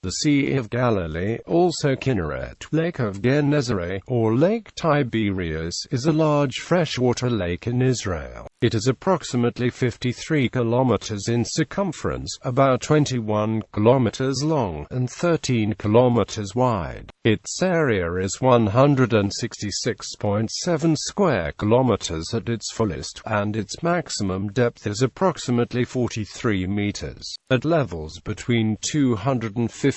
The Sea of Galilee, also Kinneret, Lake of Gennesaret, or Lake Tiberias, is a large freshwater lake in Israel. It is approximately 53 kilometers in circumference, about 21 kilometers long, and 13 kilometers wide. Its area is 166.7 square kilometers at its fullest, and its maximum depth is approximately 43 meters. At levels between 215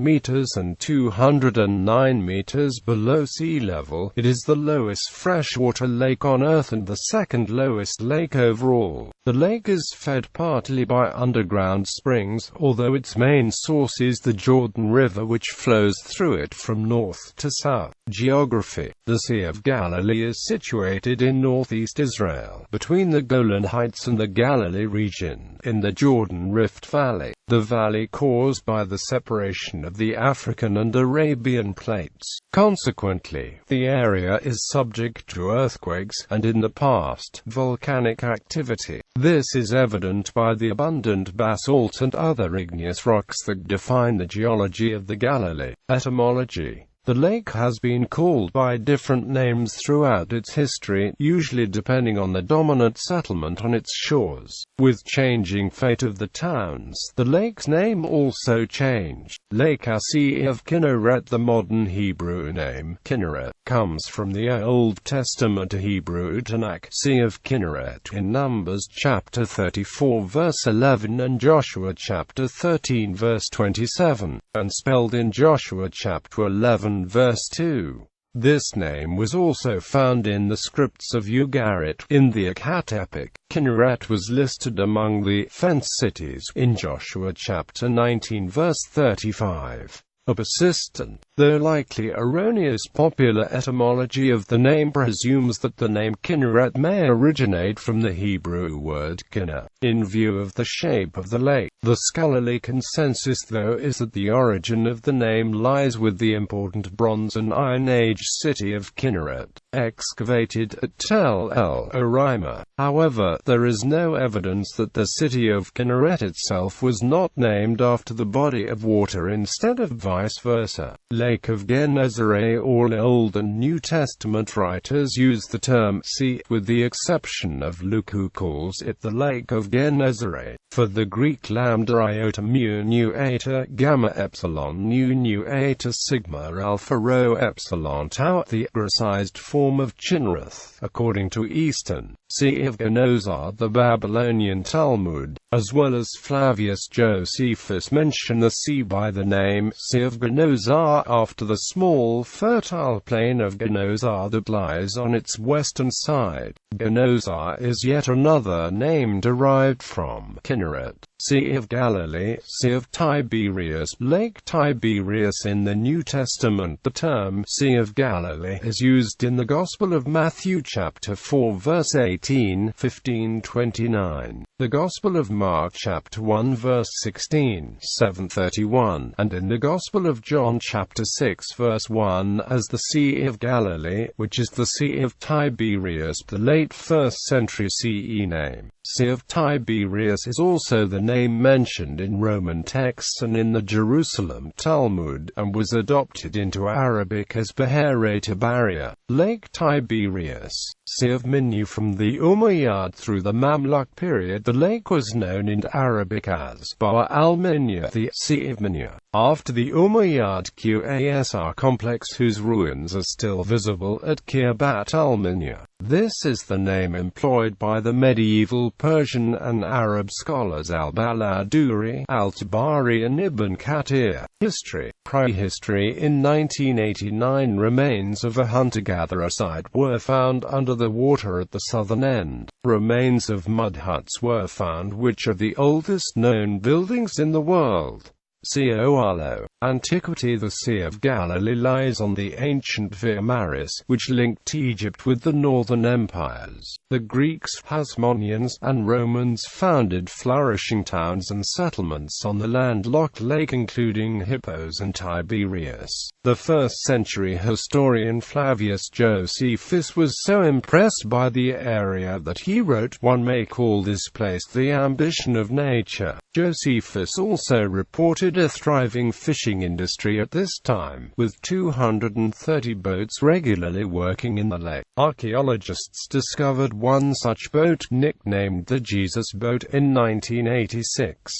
meters and 209 meters below sea level, it is the lowest freshwater lake on Earth and the second lowest lake overall. The lake is fed partly by underground springs, although its main source is the Jordan River, which flows through it from north to south. Geography. The Sea of Galilee is situated in northeast Israel, between the Golan Heights and the Galilee region, in the Jordan Rift Valley. The valley caused by the separation of the African and Arabian plates. Consequently, the area is subject to earthquakes, and in the past, volcanic activity. This is evident by the abundant basalt and other igneous rocks that define the geology of the Galilee. Etymology. The lake has been called by different names throughout its history, usually depending on the dominant settlement on its shores. With changing fate of the towns, the lake's name also changed. Lake Sea of Kinneret. The modern Hebrew name, Kinneret, comes from the Old Testament Hebrew Tanakh, Sea of Kinneret, in Numbers chapter 34 verse 11 and Joshua chapter 13 verse 27, and spelled in Joshua chapter 11 verse 2. This name was also found in the scripts of Ugarit. In the Akkad epic, Kinneret was listed among the fenced cities in Joshua chapter 19 verse 35. A persistent, though likely erroneous popular etymology of the name presumes that the name Kinneret may originate from the Hebrew word kinna. In view of the shape of the lake, the scholarly consensus though is that the origin of the name lies with the important Bronze and Iron Age city of Kinneret, excavated at Tel El Orima. However, there is no evidence that the city of Kinneret itself was not named after the body of water instead of vice versa. Lake of Gennesaret. All Old and New Testament writers use the term sea, with the exception of Luke, who calls it the Lake of Gennesaret. For the Greek lambda iota mu nu eta gamma epsilon nu eta sigma alpha rho epsilon tau, the Grecized form of Chinrith. According to Eastern, Sea of Gennesaret, the Babylonian Talmud, as well as Flavius Josephus, mention the sea by the name Sea of Gennesaret after the small fertile plain of Gennesaret that lies on its western side. Gennesaret is yet another name derived from Kinneret. Sea of Galilee, Sea of Tiberias, Lake Tiberias. In the New Testament, the term Sea of Galilee is used in the Gospel of Matthew chapter 4 verse 18, 15:29, the Gospel of Mark chapter 1 verse 16, 7:31, and in the Gospel of John chapter 6 verse 1 as the Sea of Galilee, which is the Sea of Tiberias. The late 1st century CE name, Sea of Tiberias, is also the name mentioned in Roman texts and in the Jerusalem Talmud, and was adopted into Arabic as Lake Tiberias. Lake Tiberias, Sea of Minu. From the Umayyad through the Mamluk period, the lake was known in Arabic as Bahr al-Minya, the Sea of Minya. After the Umayyad Qasr complex, whose ruins are still visible at Kirbat al-Minya. This is the name employed by the medieval Persian and Arab scholars al-Baladuri, al-Tabari and Ibn Kathir. History. Prehistory. In 1989, remains of a hunter-gatherer site were found under the water at the southern end. Remains of mud huts were found, which are the oldest known buildings in the world. Colo. Antiquity. The Sea of Galilee lies on the ancient Via Maris, which linked Egypt with the northern empires. The Greeks, Hasmoneans, and Romans founded flourishing towns and settlements on the landlocked lake, including Hippos and Tiberias. The 1st century historian Flavius Josephus was so impressed by the area that he wrote, "One may call this place the ambition of nature." Josephus also reported a thriving fishing fishing industry at this time, with 230 boats regularly working in the lake. Archaeologists discovered one such boat, nicknamed the Jesus Boat, in 1986.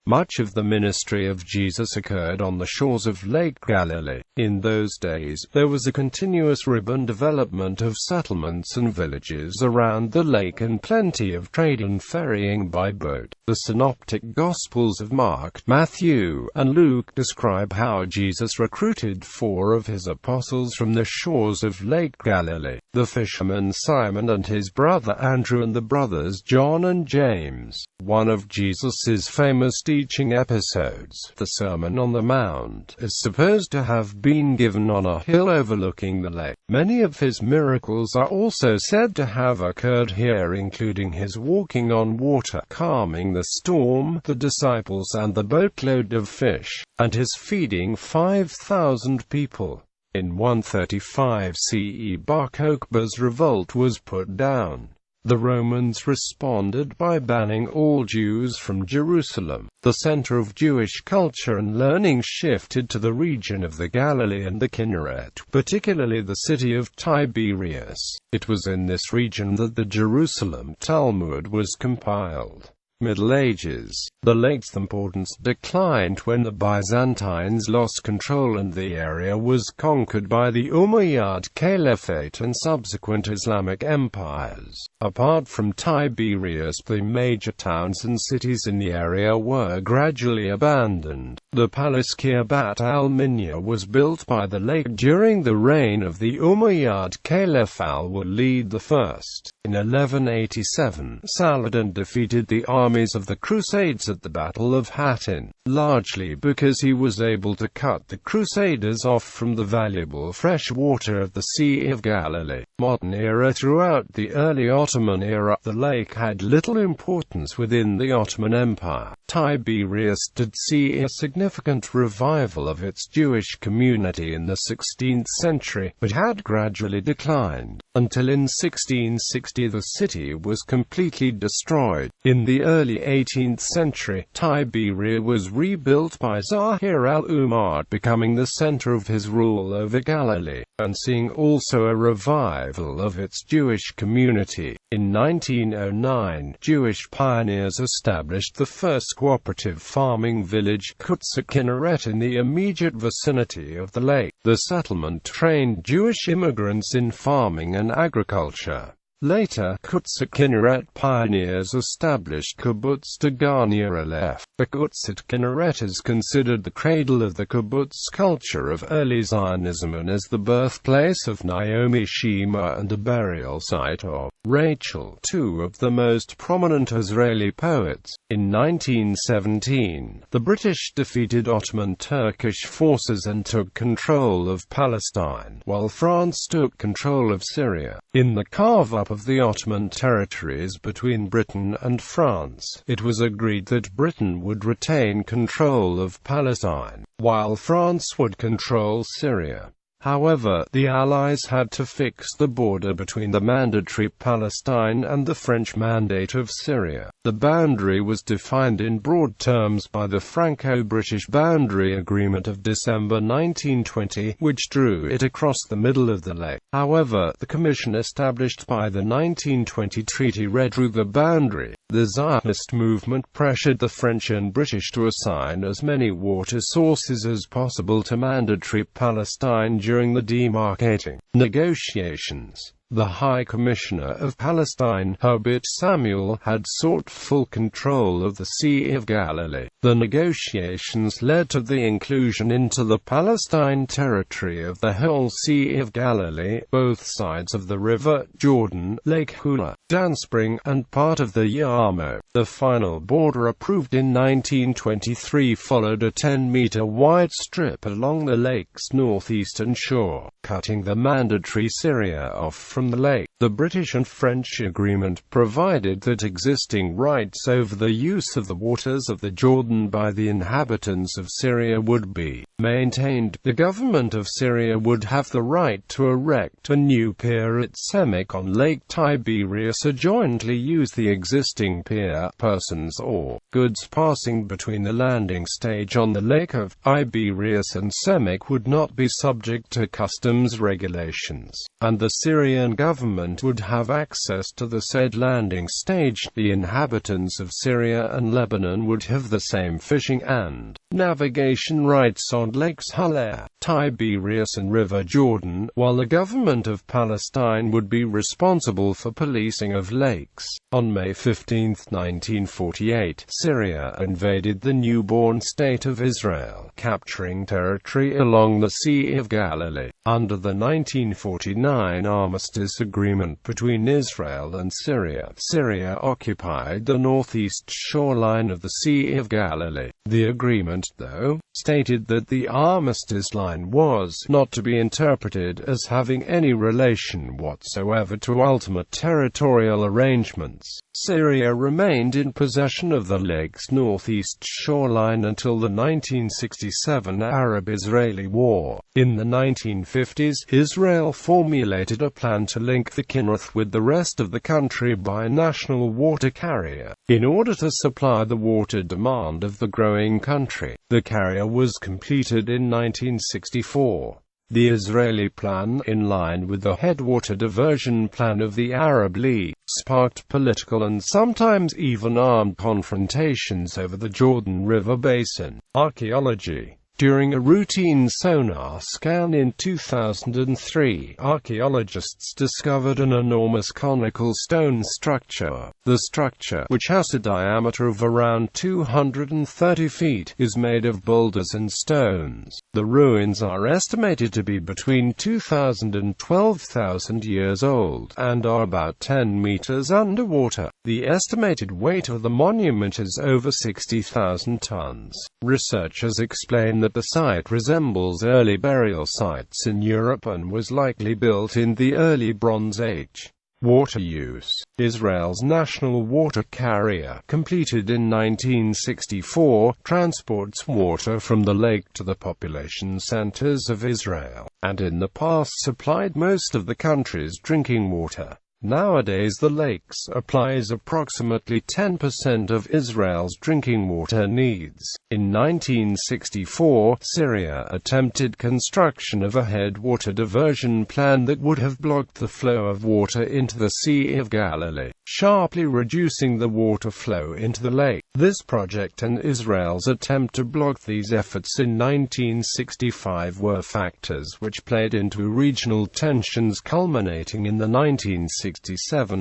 Much of the ministry of Jesus occurred on the shores of Lake Galilee. In those days, there was a continuous urban development of settlements and villages around the lake and plenty of trade and ferrying by boat. The Synoptic Gospels of Mark, Matthew, and Luke describe how Jesus recruited 4 of his apostles from the shores of Lake Galilee: the fisherman Simon and his brother Andrew, and the brothers John and James. One of Jesus's famous teaching episodes, the Sermon on the Mount, is supposed to have been given on a hill overlooking the lake. Many of his miracles are also said to have occurred here, including his walking on water, calming the storm, the disciples and the boatload of fish, and his feeding 5,000 people. In 135 CE, Bar Kokhba's revolt was put down. The Romans responded by banning all Jews from Jerusalem. The center of Jewish culture and learning shifted to the region of the Galilee and the Kinneret, particularly the city of Tiberias. It was in this region that the Jerusalem Talmud was compiled. Middle Ages. The lake's importance declined when the Byzantines lost control and the area was conquered by the Umayyad Caliphate and subsequent Islamic empires. Apart from Tiberias, the major towns and cities in the area were gradually abandoned. The palace Kirbat al-Minya was built by the lake during the reign of the Umayyad Caliph al-Walid I. In 1187, Saladin defeated the armies of the Crusades at the Battle of Hattin, largely because he was able to cut the Crusaders off from the valuable fresh water of the Sea of Galilee. Modern era. Throughout the early Ottoman era, the lake had little importance within the Ottoman Empire. Tiberias did see a significant revival of its Jewish community in the 16th century, but had gradually declined, until in 1660 the city was completely destroyed. In the early 18th century, Tiberias was rebuilt by Zahir al-Umar, becoming the center of his rule over Galilee, and seeing also a revival of its Jewish community. In 1909, Jewish pioneers established the first cooperative farming village, Kinneret, in the immediate vicinity of the lake. The settlement trained Jewish immigrants in farming and agriculture. Later, Kinneret pioneers established Kibbutz Gennesaret. The Kibbutz Kinneret is considered the cradle of the kibbutz culture of early Zionism and as the birthplace of Naomi Shima and a burial site of Rachel, 2 of the most prominent Israeli poets. In 1917, the British defeated Ottoman Turkish forces and took control of Palestine, while France took control of Syria. In the carve-up of the Ottoman territories between Britain and France, it was agreed that Britain would retain control of Palestine, while France would control Syria. However, the Allies had to fix the border between the mandatory Palestine and the French Mandate of Syria. The boundary was defined in broad terms by the Franco-British Boundary Agreement of December 1920, which drew it across the middle of the lake. However, the commission established by the 1920 treaty redrew the boundary. The Zionist movement pressured the French and British to assign as many water sources as possible to mandatory Palestine during the demarcating negotiations. The High Commissioner of Palestine, Herbert Samuel, had sought full control of the Sea of Galilee. The negotiations led to the inclusion into the Palestine territory of the whole Sea of Galilee, both sides of the River Jordan, Lake Hula, Danspring, and part of the Yarmouk. The final border, approved in 1923, followed a 10-meter wide strip along the lake's northeastern shore, cutting the mandatory Syria off from the lake. The British and French agreement provided that existing rights over the use of the waters of the Jordan by the inhabitants of Syria would be maintained, the government of Syria would have the right to erect a new pier at Semek on Lake Tiberias or jointly use the existing pier. Persons or goods passing between the landing stage on the Lake of Tiberias and Semek would not be subject to customs regulations, and the Syrian government would have access to the said landing stage. The inhabitants of Syria and Lebanon would have the same fishing and navigation rights on Lakes Haller, Tiberias and River Jordan, while the government of Palestine would be responsible for policing of lakes. On May 15, 1948, Syria invaded the newborn state of Israel, capturing territory along the Sea of Galilee. Under the 1949 armistice agreement between Israel and Syria, Syria occupied the northeast shoreline of the Sea of Galilee. The agreement, though, stated that the armistice line was not to be interpreted as having any relation whatsoever to ultimate territorial arrangements. Syria remained in possession of the lake's northeast shoreline until the 1967 Arab-Israeli War. In the 1950s, Israel formulated a plan to link the Kinneret with the rest of the country by a national water carrier, in order to supply the water demand of the growing country. The carrier was completed in 1964. The Israeli plan, in line with the headwater diversion plan of the Arab League, sparked political and sometimes even armed confrontations over the Jordan River basin. Archaeology. During a routine sonar scan in 2003, archaeologists discovered an enormous conical stone structure. The structure, which has a diameter of around 230 feet, is made of boulders and stones. The ruins are estimated to be between 2,000 and 12,000 years old, and are about 10 meters underwater. The estimated weight of the monument is over 60,000 tons. Researchers explain that the site resembles early burial sites in Europe and was likely built in the early Bronze Age. Water use. Israel's national water carrier, completed in 1964, transports water from the lake to the population centers of Israel, and in the past supplied most of the country's drinking water. Nowadays the lake supplies approximately 10% of Israel's drinking water needs. In 1964, Syria attempted construction of a headwater diversion plan that would have blocked the flow of water into the Sea of Galilee, sharply reducing the water flow into the lake. This project and Israel's attempt to block these efforts in 1965 were factors which played into regional tensions culminating in the 1967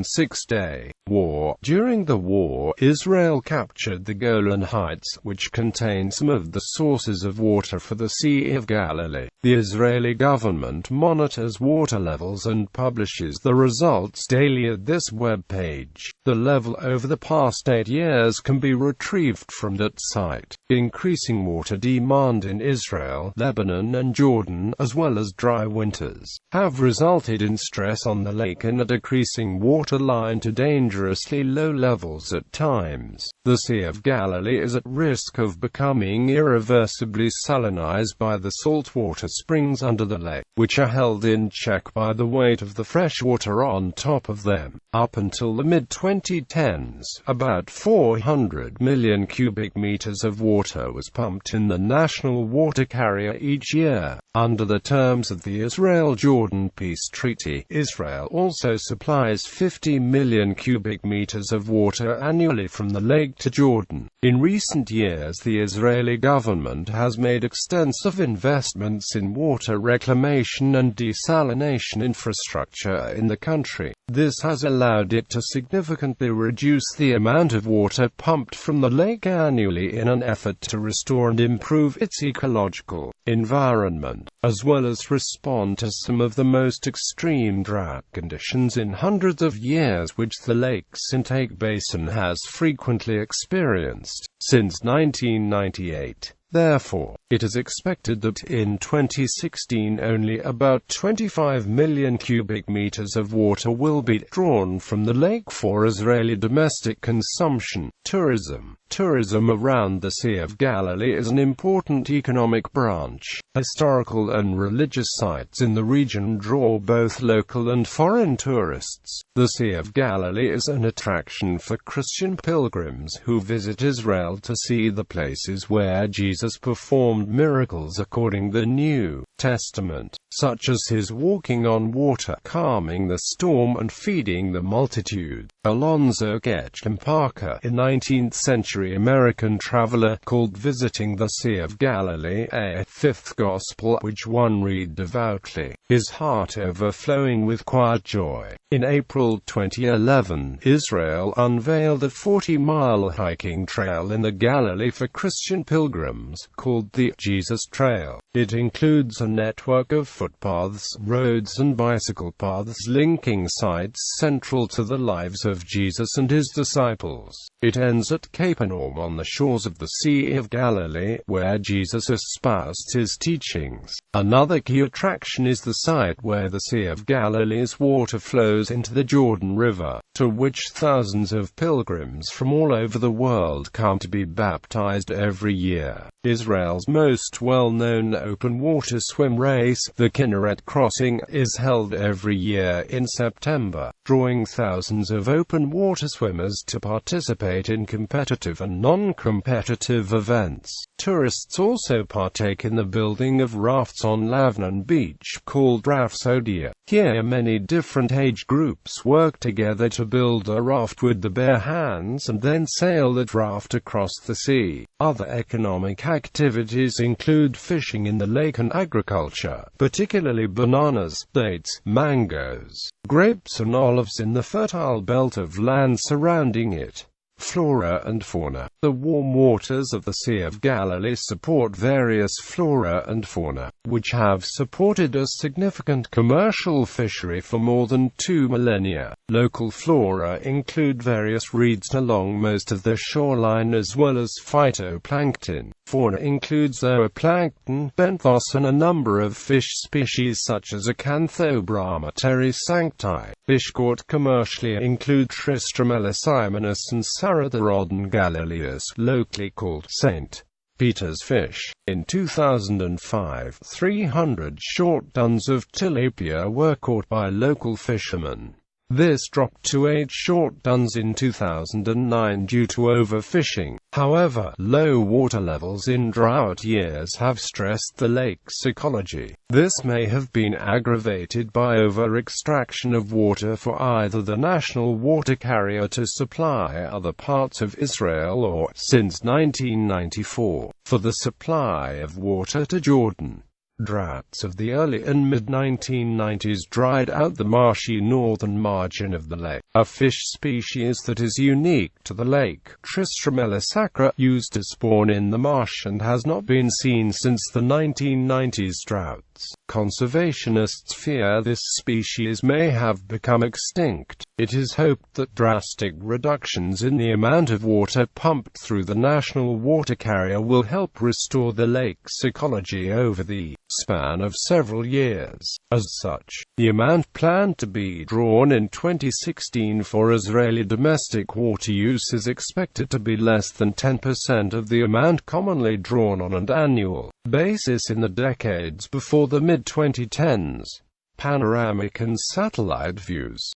Six-Day War. During the war, Israel captured the Golan Heights, which contain some of the sources of water for the Sea of Galilee. The Israeli government monitors water levels and publishes the results daily at this web page. The level over the past 8 years can be retrieved from that site. Increasing water demand in Israel, Lebanon and Jordan, as well as dry winters, have resulted in stress on the lake and a decreasing water line to dangerously low levels at times. The Sea of Galilee is at risk of becoming irreversibly salinized by the saltwater springs under the lake, which are held in check by the weight of the fresh water on top of them. Up until the mid-2010s, about 400 million cubic meters of water was pumped in the national water carrier each year. Under the terms of the Israel-Jordan Peace Treaty, Israel also supplies 50 million cubic meters of water annually from the lake to Jordan. In recent years, the Israeli government has made extensive investments in water reclamation and desalination infrastructure in the country. This has allowed it to significantly reduce the amount of water pumped from the lake annually in an effort to restore and improve its ecological environment, as well as respond to some of the most extreme drought conditions in hundreds of years which the lake's intake basin has frequently experienced since 1998. Therefore, it is expected that in 2016 only about 25 million cubic meters of water will be drawn from the lake for Israeli domestic consumption, tourism, Tourism around the Sea of Galilee is an important economic branch. Historical and religious sites in the region draw both local and foreign tourists. The Sea of Galilee is an attraction for Christian pilgrims who visit Israel to see the places where Jesus performed miracles according to the New Testament, such as his walking on water, calming the storm and feeding the multitude. Alonzo Getcham Parker, a 19th-century American traveler, called visiting the Sea of Galilee a fifth gospel which one read devoutly, his heart overflowing with quiet joy. In April 2011, Israel unveiled a 40-mile hiking trail in the Galilee for Christian pilgrims, called the Jesus Trail. It includes a network of footpaths, roads and bicycle paths linking sites central to the lives of Jesus and his disciples. It ends at Capernaum on the shores of the Sea of Galilee, where Jesus espoused his teachings. Another key attraction is the site where the Sea of Galilee's water flows into the Jordan River, to which thousands of pilgrims from all over the world come to be baptized every year. Israel's most well-known open-water swim race, the Kinneret crossing, is held every year in September, drawing thousands of open-water swimmers to participate in competitive and non-competitive events. Tourists also partake in the building of rafts on Lavnan Beach, called rafsodia. Here many different age groups work together to build a raft with the bare hands and then sail that raft across the sea. Other economic activities include fishing in the lake and agriculture, particularly bananas, dates, mangoes, grapes and olives in the fertile belt of land surrounding it. Flora and fauna. The warm waters of the Sea of Galilee support various flora and fauna, which have supported a significant commercial fishery for more than 2 millennia. Local flora include various reeds along most of the shoreline as well as phytoplankton. Fauna includes zooplankton, benthos and a number of fish species such as Acanthobrahma sancti. Fish caught commercially include Tristromelus simonus and Saratharodon galileus, locally called St. Peter's fish. In 2005, 300 short tons of tilapia were caught by local fishermen. This dropped to 8 short tons in 2009 due to overfishing. However, low water levels in drought years have stressed the lake's ecology. This may have been aggravated by over-extraction of water for either the national water carrier to supply other parts of Israel or, since 1994, for the supply of water to Jordan. Droughts of the early and mid-1990s dried out the marshy northern margin of the lake. A fish species that is unique to the lake, Tristromelus sacra, used to spawn in the marsh and has not been seen since the 1990s droughts. Conservationists fear this species may have become extinct. It is hoped that drastic reductions in the amount of water pumped through the national water carrier will help restore the lake's ecology over the span of several years. As such, the amount planned to be drawn in 2016 for Israeli domestic water use is expected to be less than 10% of the amount commonly drawn on an annual basis in the decades before the mid-2010s. Panoramic and satellite views.